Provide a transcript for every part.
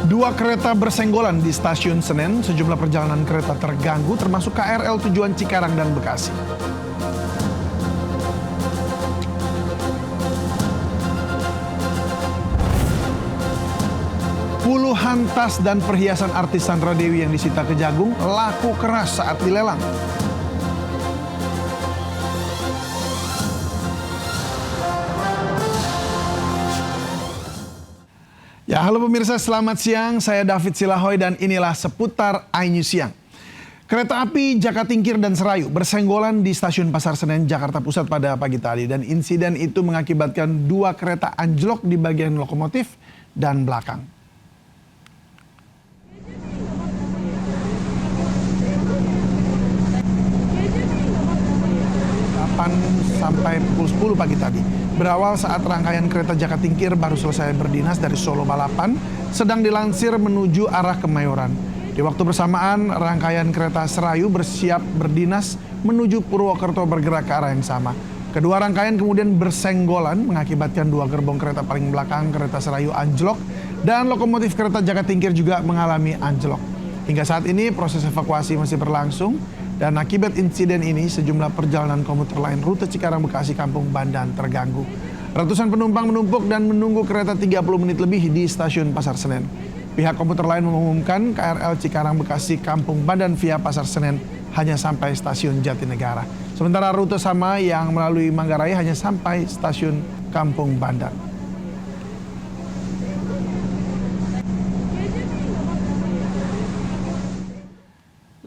Dua kereta bersenggolan di stasiun Senen, sejumlah perjalanan kereta terganggu termasuk KRL tujuan Cikarang dan Bekasi. Puluhan tas dan perhiasan artis Sandra Dewi yang disita Kejagung laku keras saat dilelang. Ya, halo pemirsa, selamat siang. Saya David Silahoy dan inilah seputar iNews Siang. Kereta api Jakatingkir dan Serayu bersenggolan di stasiun Pasar Senen, Jakarta Pusat pada pagi tadi. Dan insiden itu mengakibatkan dua kereta anjlok di bagian lokomotif dan belakang. Sampai pukul 10 pagi tadi. Berawal saat rangkaian kereta Jakatingkir baru selesai berdinas dari Solo Balapan, sedang dilansir menuju arah Kemayoran. Di waktu bersamaan, rangkaian kereta Serayu bersiap berdinas menuju Purwokerto bergerak ke arah yang sama. Kedua rangkaian kemudian bersenggolan mengakibatkan dua gerbong kereta paling belakang kereta Serayu anjlok dan lokomotif kereta Jakatingkir juga mengalami anjlok. Hingga saat ini proses evakuasi masih berlangsung. Dan akibat insiden ini, sejumlah perjalanan komuter lain rute Cikarang Bekasi Kampung Bandan terganggu. Ratusan penumpang menumpuk dan menunggu kereta 30 menit lebih di stasiun Pasar Senen. Pihak komuter lain mengumumkan KRL Cikarang Bekasi Kampung Bandan via Pasar Senen hanya sampai stasiun Jatinegara. Sementara rute sama yang melalui Manggarai hanya sampai stasiun Kampung Bandan.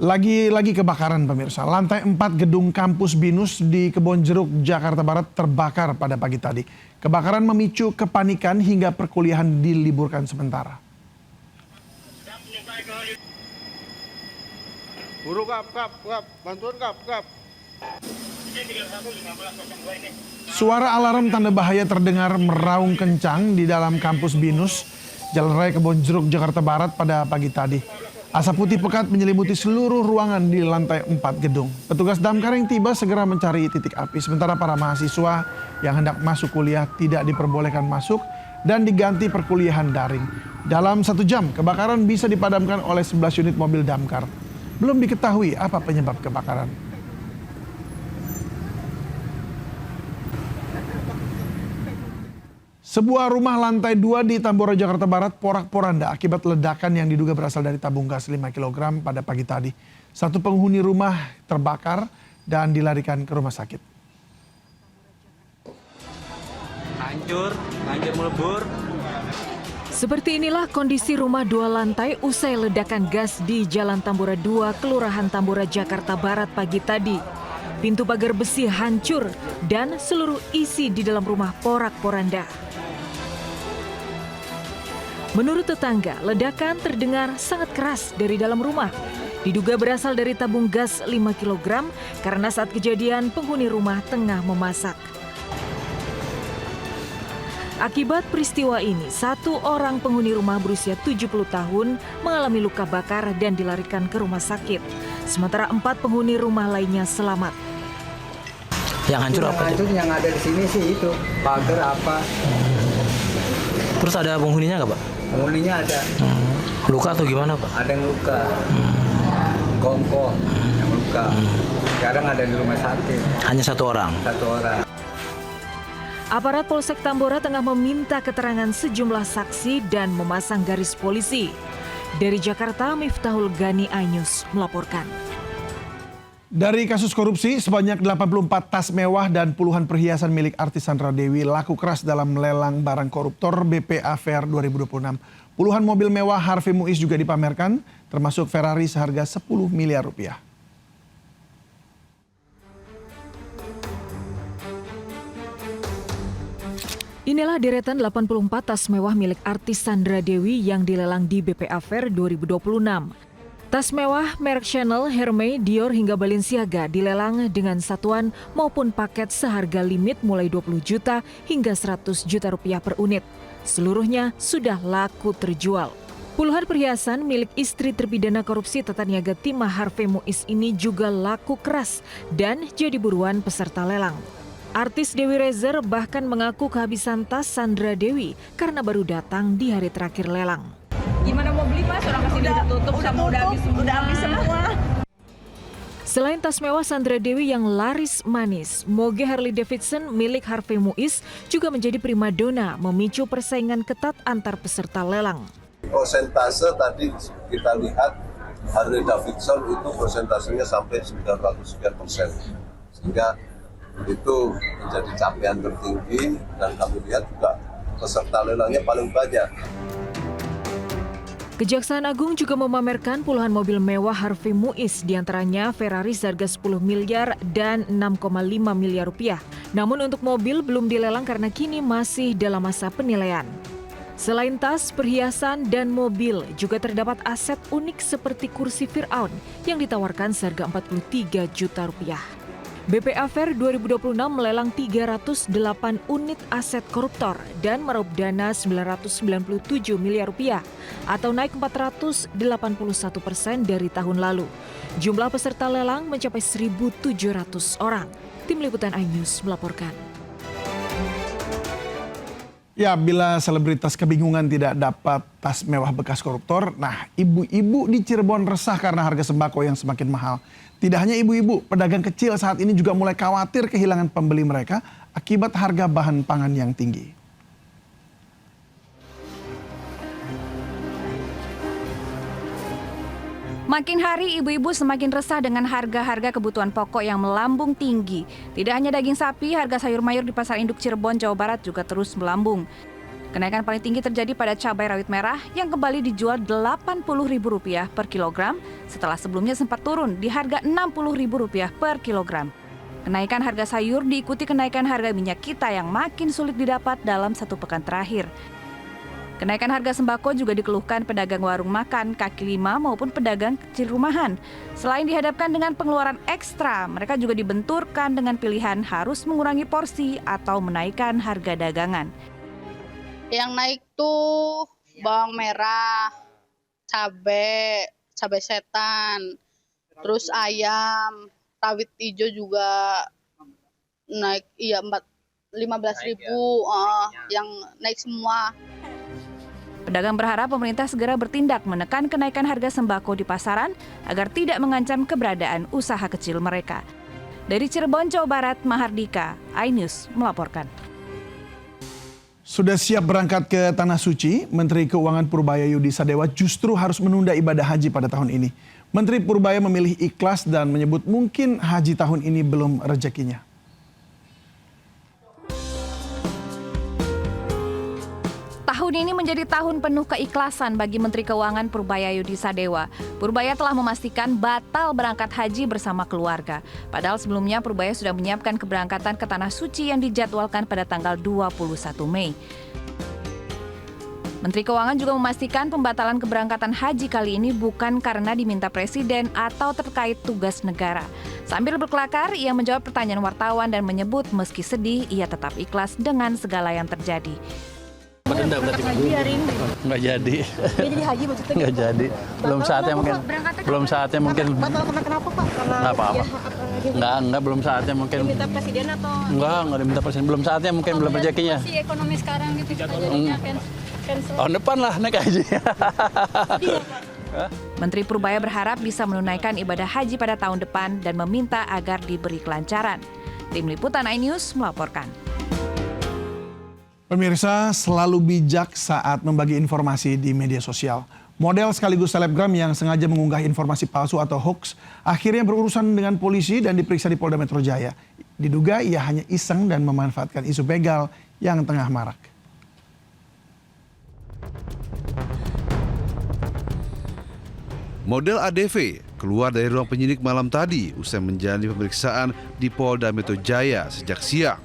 Lagi-lagi kebakaran pemirsa. Lantai 4 gedung kampus BINUS di Kebonjeruk, Jakarta Barat terbakar pada pagi tadi. Kebakaran memicu kepanikan hingga perkuliahan diliburkan sementara. Buru kap, bantuan kap. Suara alarm tanda bahaya terdengar meraung kencang di dalam kampus BINUS, Jalan Raya Kebonjeruk, Jakarta Barat pada pagi tadi. Asap putih pekat menyelimuti seluruh ruangan di lantai 4 gedung. Petugas damkar yang tiba segera mencari titik api. Sementara para mahasiswa yang hendak masuk kuliah tidak diperbolehkan masuk dan diganti perkuliahan daring. Dalam 1 jam, kebakaran bisa dipadamkan oleh 11 unit mobil damkar. Belum diketahui apa penyebab kebakaran. Sebuah rumah lantai 2 di Tambora, Jakarta Barat porak-poranda akibat ledakan yang diduga berasal dari tabung gas 5 kg pada pagi tadi. Satu penghuni rumah terbakar dan dilarikan ke rumah sakit. Hancur melebur. Seperti inilah kondisi rumah 2 lantai usai ledakan gas di Jalan Tambora 2, Kelurahan Tambora, Jakarta Barat pagi tadi. Pintu pagar besi hancur dan seluruh isi di dalam rumah porak-poranda. Menurut tetangga, ledakan terdengar sangat keras dari dalam rumah. Diduga berasal dari tabung gas 5 kg karena saat kejadian penghuni rumah tengah memasak. Akibat peristiwa ini, 1 orang penghuni rumah berusia 70 tahun mengalami luka bakar dan dilarikan ke rumah sakit. Sementara 4 penghuni rumah lainnya selamat. Yang hancur apa? Yang ada di sini sih itu pagar apa. Terus ada penghuninya nggak, Pak? Penghuninya ada. Luka atau gimana, Pak? Ada yang luka. Gongkong yang luka. Sekarang ada di rumah sakit. Hanya 1 orang? 1 orang. Aparat Polsek Tambora tengah meminta keterangan sejumlah saksi dan memasang garis polisi. Dari Jakarta, Miftahul Gani, iNews melaporkan. Dari kasus korupsi, sebanyak 84 tas mewah dan puluhan perhiasan milik artis Sandra Dewi laku keras dalam lelang barang koruptor BPA Fair 2026. Puluhan mobil mewah Harvey Muiz juga dipamerkan, termasuk Ferrari seharga 10 miliar rupiah. Inilah deretan 84 tas mewah milik artis Sandra Dewi yang dilelang di BPA Fair 2026. Tas mewah merek Chanel, Hermès, Dior hingga Balenciaga dilelang dengan satuan maupun paket seharga limit mulai 20 juta hingga 100 juta rupiah per unit. Seluruhnya sudah laku terjual. Puluhan perhiasan milik istri terpidana korupsi tata niaga timah Harvey Muiz ini juga laku keras dan jadi buruan peserta lelang. Artis Dewi Rezer bahkan mengaku kehabisan tas Sandra Dewi karena baru datang di hari terakhir lelang. Gimana mau beli Mas? Orang masih udah tutup, udah habis semua. Selain tas mewah Sandra Dewi yang laris manis, moge Harley Davidson milik Harvey Muiz juga menjadi primadona, memicu persaingan ketat antar peserta lelang. Persentase tadi kita lihat Harley Davidson itu persentasenya sampai 900 sekian persen, sehingga itu menjadi capaian tertinggi dan kami lihat juga peserta lelangnya paling banyak. Kejaksaan Agung juga memamerkan puluhan mobil mewah Harvey Muiz, diantaranya Ferrari seharga 10 miliar dan 6,5 miliar rupiah. Namun untuk mobil belum dilelang karena kini masih dalam masa penilaian. Selain tas, perhiasan, dan mobil, juga terdapat aset unik seperti kursi Fir'aun yang ditawarkan seharga 43 juta rupiah. BPA Fair 2026 melelang 308 unit aset koruptor dan meraup dana 997 miliar rupiah atau naik 481% dari tahun lalu. Jumlah peserta lelang mencapai 1.700 orang. Tim Liputan iNews melaporkan. Ya, bila selebritas kebingungan tidak dapat tas mewah bekas koruptor, nah ibu-ibu di Cirebon resah karena harga sembako yang semakin mahal. Tidak hanya ibu-ibu, pedagang kecil saat ini juga mulai khawatir kehilangan pembeli mereka akibat harga bahan pangan yang tinggi. Makin hari ibu-ibu semakin resah dengan harga-harga kebutuhan pokok yang melambung tinggi. Tidak hanya daging sapi, harga sayur mayur di Pasar Induk Cirebon, Jawa Barat juga terus melambung. Kenaikan paling tinggi terjadi pada cabai rawit merah yang kembali dijual Rp80.000 per kilogram setelah sebelumnya sempat turun di harga Rp60.000 per kilogram. Kenaikan harga sayur diikuti kenaikan harga minyak kita yang makin sulit didapat dalam 1 pekan terakhir. Kenaikan harga sembako juga dikeluhkan pedagang warung makan, kaki lima maupun pedagang kecil rumahan. Selain dihadapkan dengan pengeluaran ekstra, mereka juga dibenturkan dengan pilihan harus mengurangi porsi atau menaikkan harga dagangan. Yang naik tuh bawang merah, cabai setan, terus ayam, rawit hijau juga naik, iya 15.000, yang naik semua. Pedagang berharap pemerintah segera bertindak menekan kenaikan harga sembako di pasaran agar tidak mengancam keberadaan usaha kecil mereka. Dari Cirebon, Jawa Barat, Mahardika, iNews melaporkan. Sudah siap berangkat ke Tanah Suci, Menteri Keuangan Purbaya Yudi Sadewa justru harus menunda ibadah haji pada tahun ini. Menteri Purbaya memilih ikhlas dan menyebut mungkin haji tahun ini belum rezekinya. Tahun ini menjadi tahun penuh keikhlasan bagi Menteri Keuangan Purbaya Yudi Sadewa. Purbaya telah memastikan batal berangkat haji bersama keluarga. Padahal sebelumnya Purbaya sudah menyiapkan keberangkatan ke Tanah Suci yang dijadwalkan pada tanggal 21 Mei. Menteri Keuangan juga memastikan pembatalan keberangkatan haji kali ini bukan karena diminta Presiden atau terkait tugas negara. Sambil berkelakar, ia menjawab pertanyaan wartawan dan menyebut meski sedih, ia tetap ikhlas dengan segala yang terjadi. Denda berarti nggak jadi. Nggak jadi haji maksudnya? Nggak jadi. Belum saatnya mungkin. Belum saatnya mungkin. Batal karena kenapa Pak? Nggak apa-apa. Nggak belum saatnya mungkin. Diminta presiden atau? Nggak diminta presiden. Belum saatnya mungkin, belum rezekinya. Situasi ekonomi sekarang gitu jadinya cancel. Tahun depan lah naik haji. Menteri Purbaya berharap bisa menunaikan ibadah haji pada tahun depan dan meminta agar diberi kelancaran. Tim Liputan iNews melaporkan. Pemirsa selalu bijak saat membagi informasi di media sosial. Model sekaligus selebgram yang sengaja mengunggah informasi palsu atau hoax akhirnya berurusan dengan polisi dan diperiksa di Polda Metro Jaya. Diduga ia hanya iseng dan memanfaatkan isu begal yang tengah marak. Model ADV keluar dari ruang penyidik malam tadi usai menjalani pemeriksaan di Polda Metro Jaya sejak siang.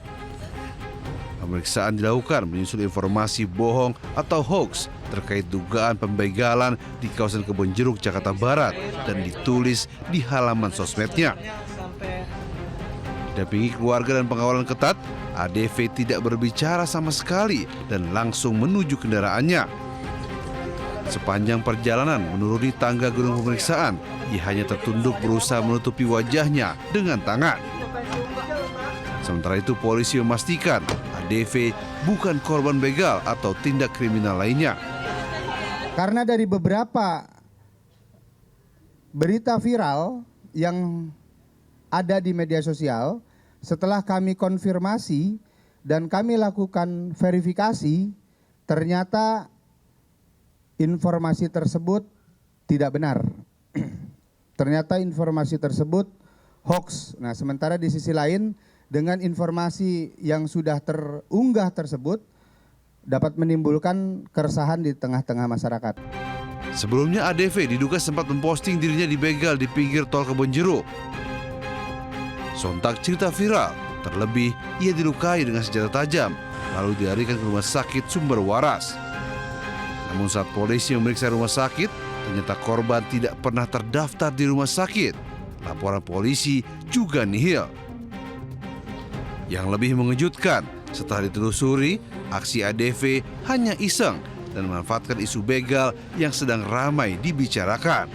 Pemeriksaan dilakukan menyusul informasi bohong atau hoax terkait dugaan pembegalan di kawasan Kebonjeruk, Jakarta Barat dan ditulis di halaman sosmednya. Didampingi keluarga dan pengawalan ketat, ADV tidak berbicara sama sekali dan langsung menuju kendaraannya. Sepanjang perjalanan menuruni tangga gedung pemeriksaan, ia hanya tertunduk berusaha menutupi wajahnya dengan tangan. Sementara itu polisi memastikan ADV bukan korban begal atau tindak kriminal lainnya. Karena dari beberapa berita viral yang ada di media sosial, setelah kami konfirmasi dan kami lakukan verifikasi, ternyata informasi tersebut tidak benar. Ternyata informasi tersebut hoax. Nah, sementara di sisi lain dengan informasi yang sudah terunggah tersebut dapat menimbulkan keresahan di tengah-tengah masyarakat. Sebelumnya ADV diduga sempat memposting dirinya dibegal di pinggir tol Kebonjeruk. Sontak cerita viral, terlebih ia dilukai dengan senjata tajam, lalu dilarikan ke rumah sakit Sumber Waras. Namun saat polisi memeriksa rumah sakit, ternyata korban tidak pernah terdaftar di rumah sakit. Laporan polisi juga nihil. Yang lebih mengejutkan, setelah ditelusuri, aksi ADV hanya iseng dan memanfaatkan isu begal yang sedang ramai dibicarakan.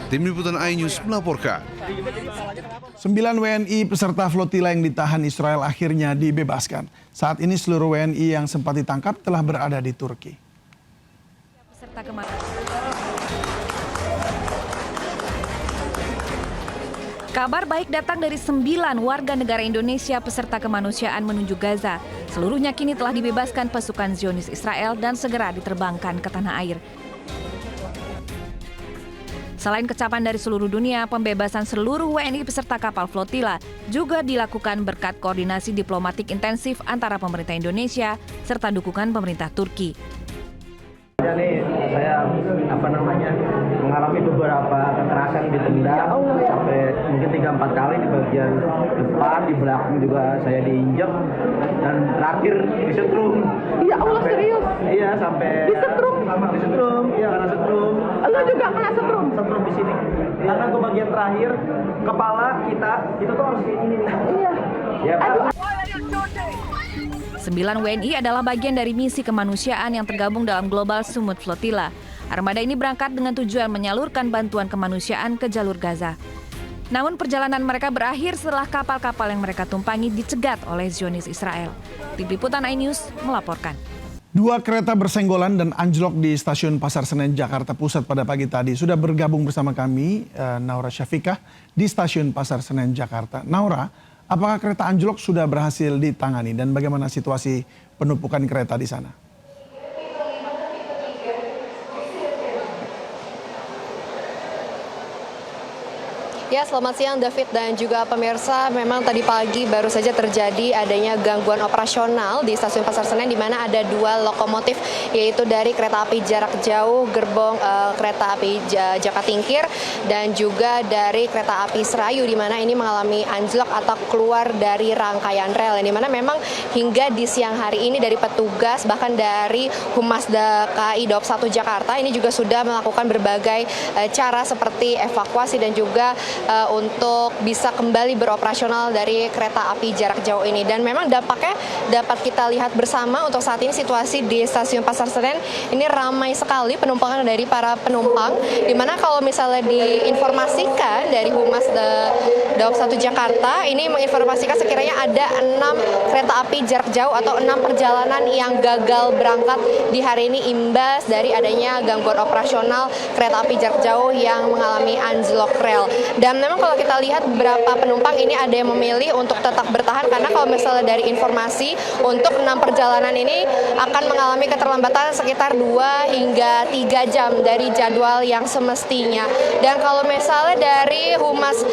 Tim Liputan iNews melaporkan. 9 WNI peserta flotila yang ditahan Israel akhirnya dibebaskan. Saat ini seluruh WNI yang sempat ditangkap telah berada di Turki. Kabar baik datang dari 9 warga negara Indonesia peserta kemanusiaan menuju Gaza. Seluruhnya kini telah dibebaskan pasukan Zionis Israel dan segera diterbangkan ke tanah air. Selain kecapan dari seluruh dunia, pembebasan seluruh WNI peserta kapal flotila juga dilakukan berkat koordinasi diplomatik intensif antara pemerintah Indonesia serta dukungan pemerintah Turki. Jadi saya mengalami beberapa kekerasan ditendang sampai mungkin 3-4 kali di bagian depan, di belakang juga saya diinjek dan terakhir disetrum. Ya Allah, serius? Iya, sampai disetrum. Iya, karena setrum. Lu juga kena setrum? Setrum di sini. Karena ke bagian terakhir kepala kita itu tuh harus kayak gini nih. Iya. Ya, Pak. 9 WNI adalah bagian dari misi kemanusiaan yang tergabung dalam Global Sumut Flotilla. Armada ini berangkat dengan tujuan menyalurkan bantuan kemanusiaan ke jalur Gaza. Namun perjalanan mereka berakhir setelah kapal-kapal yang mereka tumpangi dicegat oleh Zionis Israel. Tim Liputan iNews melaporkan. 2 kereta bersenggolan dan anjlok di stasiun Pasar Senen, Jakarta Pusat pada pagi tadi. Sudah bergabung bersama kami, Naura Syafikah, di stasiun Pasar Senen, Jakarta. Naura, apakah kereta anjlok sudah berhasil ditangani dan bagaimana situasi penumpukan kereta di sana? Ya, selamat siang David dan juga pemirsa. Memang tadi pagi baru saja terjadi adanya gangguan operasional di stasiun Pasar Senen di mana ada 2 lokomotif, yaitu dari kereta api jarak jauh gerbong kereta api Jakatingkir dan juga dari kereta api Serayu di mana ini mengalami anjlok atau keluar dari rangkaian rel. Di mana memang hingga di siang hari ini dari petugas bahkan dari Humas DKI Daob 1 Jakarta ini juga sudah melakukan berbagai cara seperti evakuasi dan juga untuk bisa kembali beroperasional dari kereta api jarak jauh ini. Dan memang dampaknya dapat kita lihat bersama untuk saat ini situasi di stasiun Pasar Senen ini ramai sekali penumpangan dari para penumpang, dimana kalau misalnya diinformasikan dari Humas Daob 1 Jakarta ini menginformasikan sekiranya ada 6 kereta api jarak jauh atau 6 perjalanan yang gagal berangkat di hari ini imbas dari adanya gangguan operasional kereta api jarak jauh yang mengalami anjlok rel. Dan memang kalau kita lihat beberapa penumpang ini ada yang memilih untuk tetap bertahan karena kalau misalnya dari informasi untuk 6 perjalanan ini akan mengalami keterlambatan sekitar 2 hingga 3 jam dari jadwal yang semestinya. Dan kalau misalnya dari Humas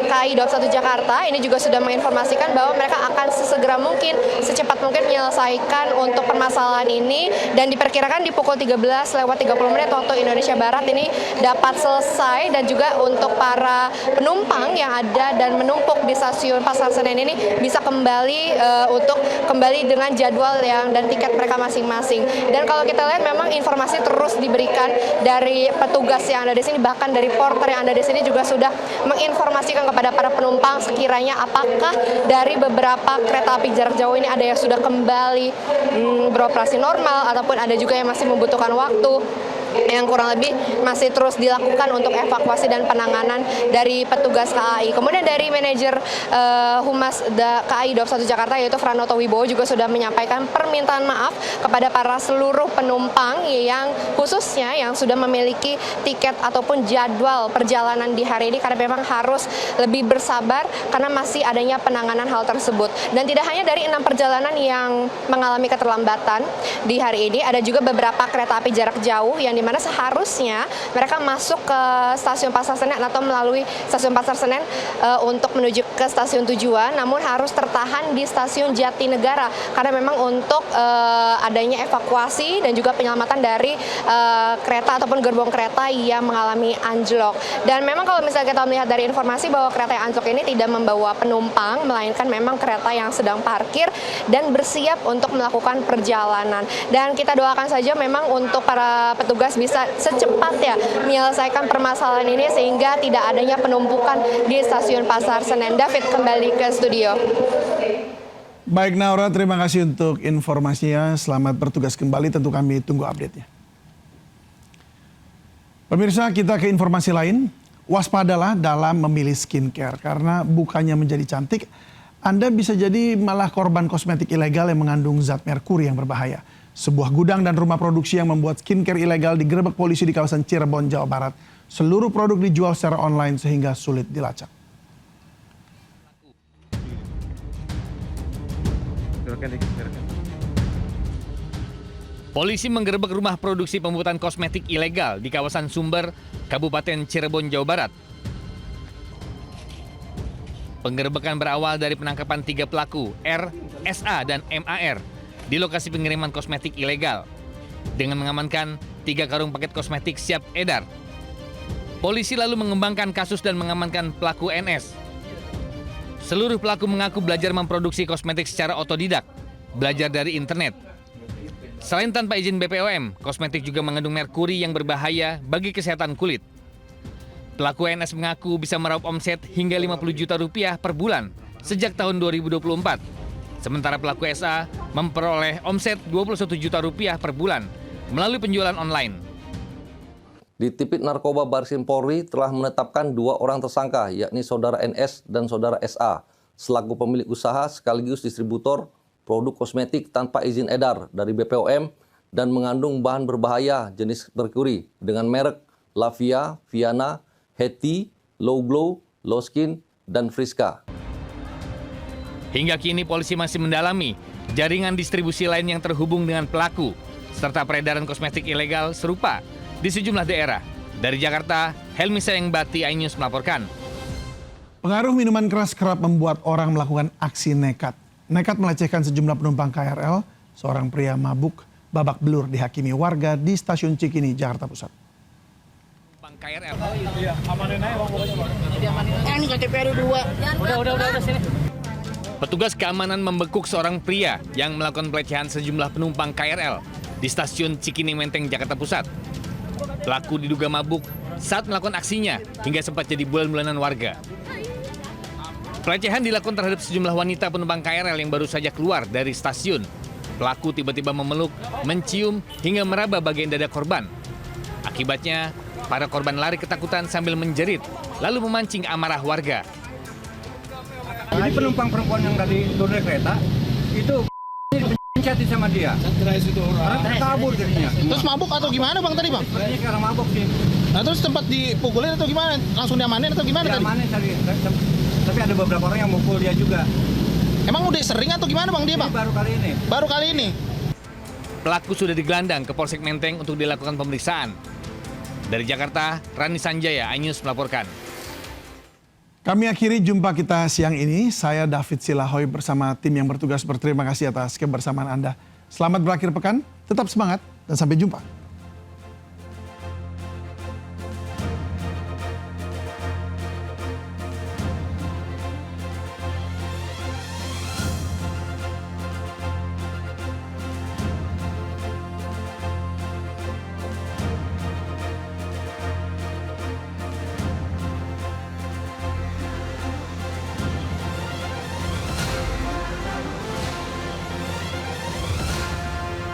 KAI Daob 1 Jakarta ini juga sudah menginformasikan bahwa mereka akan sesegera mungkin, secepat mungkin menyelesaikan untuk permasalahan ini dan diperkirakan di pukul 13:30 waktu Indonesia Barat ini dapat selesai. Dan juga untuk para penumpang yang ada dan menumpuk di stasiun Pasar Senen ini bisa kembali untuk kembali dengan jadwal dan tiket mereka masing-masing. Dan kalau kita lihat memang informasi terus diberikan dari petugas yang ada di sini, bahkan dari porter yang ada di sini juga sudah menginformasikan kepada para penumpang sekiranya apakah dari beberapa kereta api jarak jauh ini ada yang sudah kembali beroperasi normal ataupun ada juga yang masih membutuhkan waktu. yang kurang lebih masih terus dilakukan untuk evakuasi dan penanganan dari petugas KAI. Kemudian dari manajer Humas KAI Daup 1 Jakarta yaitu Franoto Wibowo juga sudah menyampaikan permintaan maaf kepada para seluruh penumpang yang khususnya yang sudah memiliki tiket ataupun jadwal perjalanan di hari ini karena memang harus lebih bersabar karena masih adanya penanganan hal tersebut. Dan tidak hanya dari 6 perjalanan yang mengalami keterlambatan di hari ini, ada juga beberapa kereta api jarak jauh yang dimana seharusnya mereka masuk ke stasiun Pasar Senen atau melalui stasiun Pasar Senen untuk menuju ke stasiun tujuan, namun harus tertahan di stasiun Jatinegara karena memang untuk adanya evakuasi dan juga penyelamatan dari kereta ataupun gerbong kereta yang mengalami anjlok. Dan memang kalau misalnya kita melihat dari informasi bahwa kereta yang anjlok ini tidak membawa penumpang, melainkan memang kereta yang sedang parkir dan bersiap untuk melakukan perjalanan. Dan kita doakan saja memang untuk para petugas bisa secepatnya menyelesaikan permasalahan ini sehingga tidak adanya penumpukan di stasiun Pasar Senen. David, kembali ke studio. Baik Naura, terima kasih untuk informasinya. Selamat bertugas kembali, tentu kami tunggu update-nya. Pemirsa, kita ke informasi lain. Waspadalah dalam memilih skincare karena bukannya menjadi cantik, Anda bisa jadi malah korban kosmetik ilegal yang mengandung zat merkuri yang berbahaya. Sebuah gudang dan rumah produksi yang membuat skincare ilegal digerebek polisi di kawasan Cirebon, Jawa Barat. Seluruh produk dijual secara online sehingga sulit dilacak. Polisi menggerebek rumah produksi pembuatan kosmetik ilegal di kawasan Sumber, Kabupaten Cirebon, Jawa Barat. Penggerebekan berawal dari penangkapan 3 pelaku, R, SA, dan MAR, di lokasi pengiriman kosmetik ilegal. Dengan mengamankan 3 karung paket kosmetik siap edar. Polisi lalu mengembangkan kasus dan mengamankan pelaku NS. Seluruh pelaku mengaku belajar memproduksi kosmetik secara otodidak, belajar dari internet. Selain tanpa izin BPOM, kosmetik juga mengandung merkuri yang berbahaya bagi kesehatan kulit. Pelaku NS mengaku bisa meraup omset hingga 50 juta rupiah per bulan sejak tahun 2024. Sementara pelaku SA memperoleh omset 21 juta rupiah per bulan melalui penjualan online. Di Tipit Narkoba Bareskrim Polri telah menetapkan 2 orang tersangka, yakni Saudara NS dan Saudara SA, selaku pemilik usaha sekaligus distributor produk kosmetik tanpa izin edar dari BPOM dan mengandung bahan berbahaya jenis merkuri dengan merek Lavia, Viana, Heti, Low Glow, Low Skin, dan Friska. Hingga kini polisi masih mendalami jaringan distribusi lain yang terhubung dengan pelaku, serta peredaran kosmetik ilegal serupa di sejumlah daerah. Dari Jakarta, Helmi Sayengbati, iNews melaporkan. Pengaruh minuman keras kerap membuat orang melakukan aksi nekat. Nekat melecehkan sejumlah penumpang KRL, seorang pria mabuk babak belur dihakimi warga di stasiun Cikini, Jakarta Pusat. Penumpang KRL. Iya, amanin aja Bang pokoknya. Ini KTP 2. Udah sini. Petugas keamanan membekuk seorang pria yang melakukan pelecehan sejumlah penumpang KRL di stasiun Cikini Menteng, Jakarta Pusat. Pelaku diduga mabuk saat melakukan aksinya hingga sempat jadi bulan-bulanan warga. Pelecehan dilakukan terhadap sejumlah wanita penumpang KRL yang baru saja keluar dari stasiun. Pelaku tiba-tiba memeluk, mencium, hingga meraba bagian dada korban. Akibatnya, para korban lari ketakutan sambil menjerit, lalu memancing amarah warga. Jadi penumpang perempuan yang tadi turun dari kereta, itu dipencetin sama dia. Karena kabur jadinya. Terus mabuk atau gimana Bang tadi Bang? Sebenarnya karena mabuk sih. Nah terus tempat dipukulin atau gimana? Langsung diamanin atau gimana tadi? Diamanin tadi. Tapi ada beberapa orang yang mukul dia juga. Emang udah sering atau gimana Bang dia Bang? Baru kali ini. Baru kali ini? Pelaku sudah digelandang ke Polsek Menteng untuk dilakukan pemeriksaan. Dari Jakarta, Rani Sanjaya, iNews melaporkan. Kami akhiri jumpa kita siang ini. Saya David Silahoy bersama tim yang bertugas berterima kasih atas kebersamaan Anda. Selamat berakhir pekan, tetap semangat, dan sampai jumpa.